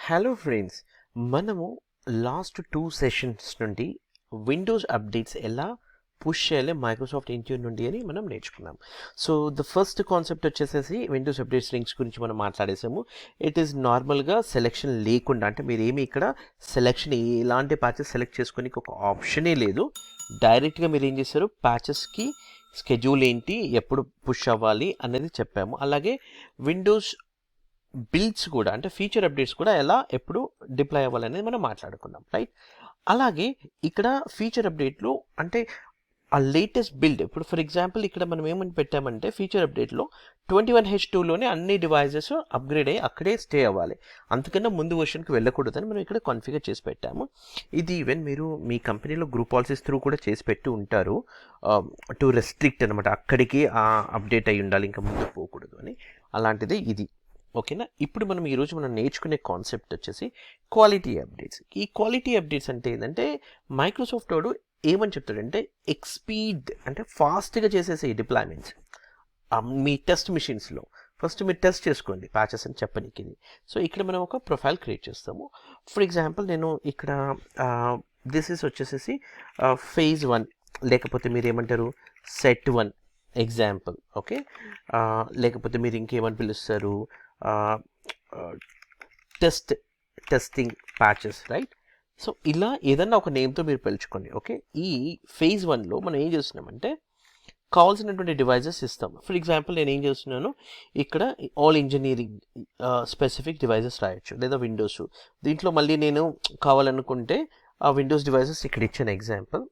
Hello friends, మనము last 2 sessions నుండి Windows updates ఎలా పుష్ చేయాలి మైక్రోసాఫ్ట్ ఇంట్యూన్ నుండి అని మనం నేర్చుకున్నాం. సో ద ఫస్ట్ కాన్సెప్ట్ వచ్చేసేసి విండోస్ అప్డేట్స్ లింక్స్ గురించి మనం మాట్లాడేసాము. ఇట్ ఈస్ నార్మల్గా సెలెక్షన్ లేకుండా, అంటే మీరు ఏమి ఇక్కడ సెలెక్షన్ ఎలాంటి ప్యాచెస్ సెలెక్ట్ చేసుకొని ఒక ఆప్షనే లేదు. డైరెక్ట్గా మీరు ఏం చేశారు, ప్యాచెస్కి స్కెడ్యూల్ ఏంటి, ఎప్పుడు పుష్ అవ్వాలి అనేది చెప్పాము. అలాగే విండోస్ బిల్డ్స్ కూడా, అంటే ఫీచర్ అప్డేట్స్ కూడా ఎలా ఎప్పుడు డిప్లాయ్ అవ్వాలనేది మనం మాట్లాడుకున్నాం, రైట్? అలాగే ఇక్కడ ఫీచర్ అప్డేట్లో అంటే ఆ లేటెస్ట్ బిల్డ్, ఇప్పుడు ఫర్ ఎగ్జాంపుల్ ఇక్కడ మనం ఏమని పెట్టామంటే ఫీచర్ అప్డేట్లో 21H2లోనే అన్ని డివైజెస్ అప్గ్రేడ్ అయ్యి అక్కడే స్టే అవ్వాలి, అంతకన్నా ముందు వర్షన్కి వెళ్ళకూడదని మనం ఇక్కడ కాన్ఫిగర్ చేసి పెట్టాము. ఇది ఈవెన్ మీరు మీ కంపెనీలో గ్రూప్ పాలసీస్ త్రూ కూడా చేసి పెట్టి ఉంటారు, టు రెస్ట్రిక్ట్ అనమాట, అక్కడికి అప్డేట్ అయ్యి ఉండాలి, ఇంకా ముందు పోకూడదు అని. అలాంటిదే ఇది, ఓకేనా? ఇప్పుడు మనం ఈరోజు నేర్చుకునే కాన్సెప్ట్ వచ్చేసి క్వాలిటీ అప్డేట్స్. ఈ క్వాలిటీ అప్డేట్స్ అంటే ఏంటంటే మైక్రోసాఫ్ట్ వాడు ఏమని చెప్తాడంటే ఎక్స్పీడ్, అంటే ఫాస్ట్గా చేసేసే ఈ డిప్లాయ్మెంట్స్ మీ టెస్ట్ మిషన్స్లో. ఫస్ట్ మీరు టెస్ట్ చేసుకోండి ప్యాచెస్ అని చెప్పనీకి ఇది. సో ఇక్కడ మనం ఒక ప్రొఫైల్ క్రియేట్ చేస్తాము. ఫర్ ఎగ్జాంపుల్ నేను ఇక్కడ దిస్ ఇస్ వచ్చేసేసి ఫేజ్ 1, లేకపోతే మీరు ఏమంటారు సెట్ 1 ఎగ్జాంపుల్, ఓకే? లేకపోతే మీరు ఇంకేమని పిలుస్తారు, టెస్టింగ్ ప్యాచెస్, రైట్? సో ఇలా ఏదన్నా ఒక నేమ్తో మీరు పిలుచుకోండి, ఓకే? ఈ ఫేజ్ 1లో మనం ఏం చేస్తున్నామంటే కావాల్సినటువంటి డివైజెస్ ఇస్తాం. ఫర్ ఎగ్జాంపుల్ నేను ఏం చేస్తున్నాను, ఇక్కడ ఆల్ ఇంజనీరింగ్ స్పెసిఫిక్ డివైజెస్ రాయొచ్చు, లేదా విండోస్. దీంట్లో మళ్ళీ నేను కావాలనుకుంటే ఆ విండోస్ డివైజెస్ ఇక్కడ ఇచ్చిన ఎగ్జాంపుల్.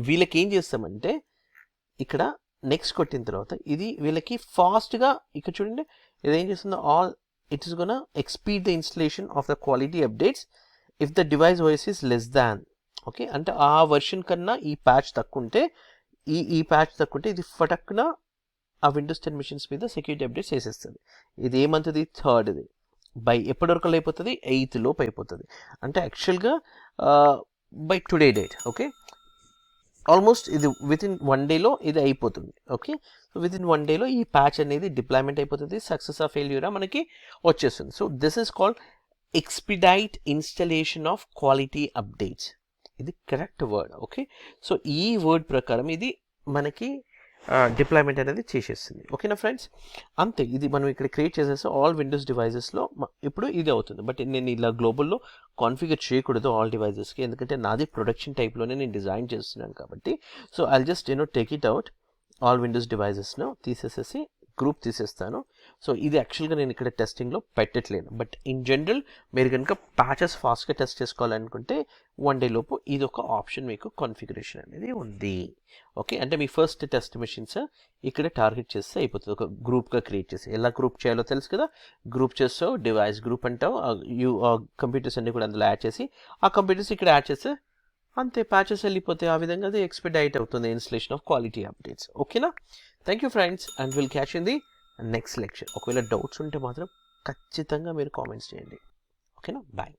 వీళ్ళకి ఏం చేస్తామంటే ఇక్కడ నెక్స్ట్ కొట్టిన తర్వాత ఇది వీళ్ళకి ఫాస్ట్గా ఇక్కడ చూడండి, ఇది ఏం చేస్తుందో all it is gonna expedite the installation of the quality updates if the device OS is less than, okay? అంటే ఆ వర్షన్ కన్నా ఈ ప్యాచ్ తక్కువ ఉంటే ఈ ప్యాచ్ తక్కువ ఉంటే ఇది ఫటక్న ఆ విండోస్ 10 మిషన్స్ మీద సెక్యూరిటీ అప్డేట్స్ వేసేస్తుంది. ఇది ఏమంటుంది, థర్డ్ది బై ఎప్పటి వరకు అయిపోతుంది, 8th లోపు అయిపోతుంది. అంటే యాక్చువల్గా by today date, okay? Almost ఇది వితిన్ 1 డేలో ఇది అయిపోతుంది, ఓకే? సో వితిన్ 1 డేలో ఈ ప్యాచ్ అనేది డిప్లాయ్మెంట్ అయిపోతుంది, సక్సెస్ ఆఫ్ ఫెయిల్యూరా మనకి వచ్చేస్తుంది. So this is called expedite installation of quality updates. ఇది కరెక్ట్ వర్డ్, ఓకే? సో ఈ వర్డ్ ప్రకారం ఇది మనకి డిప్లాయ్మెంట్ అనేది చేసేస్తుంది, ఓకేనా ఫ్రెండ్స్? అంతే, ఇది మనం ఇక్కడ క్రియేట్ చేసేసి ఆల్ విండోస్ డివైజెస్లో ఇప్పుడు ఇది అవుతుంది. బట్ నేను ఇలా గ్లోబల్లో కాన్ఫిగర్ చేయకూడదు ఆల్ డివైజెస్కి, ఎందుకంటే నాది ప్రొడక్షన్ టైప్లోనే నేను డిజైన్ చేస్తున్నాను కాబట్టి. So I'll just take it out, all Windows డివైజెస్ను తీసేసేసి గ్రూప్ తీసేస్తాను. సో ఇది యాక్చువల్గా నేను ఇక్కడ టెస్టింగ్లో పెట్టట్లేను, బట్ ఇన్ జనరల్ మీరు కనుక ప్యాచెస్ ఫాస్ట్గా టెస్ట్ చేసుకోవాలనుకుంటే 1 డే లోపు ఇది ఒక ఆప్షన్ మీకు కాన్ఫిగరేషన్ అనేది ఉంది, ఓకే? అంటే మీ ఫస్ట్ టెస్ట్ మెషిన్స్ ఇక్కడ టార్గెట్ చేస్తే అయిపోతుంది, ఒక గ్రూప్గా క్రియేట్ చేసి. ఎలా గ్రూప్ చేయాలో తెలుసు కదా, గ్రూప్ చేస్తావు, డివైస్ గ్రూప్ అంటావు, కంప్యూటర్స్ అన్ని కూడా అందులో యాడ్ చేసి ఆ కంప్యూటర్స్ ఇక్కడ యాడ్ చేస్తే అంతే, ప్యాచెస్ వెళ్ళిపోతే ఆ విధంగా అది ఎక్స్పెడైట్ అవుతుంది ఇన్స్టలేషన్ ఆఫ్ క్వాలిటీ అప్డేట్స్, ఓకేనా? Thank you friends, and will catch in the next lecture. ఒకవేళ డౌట్స్ ఉంటే మాత్రం ఖచ్చితంగా మీరు కామెంట్స్ చేయండి, ఓకేనా? బాయ్.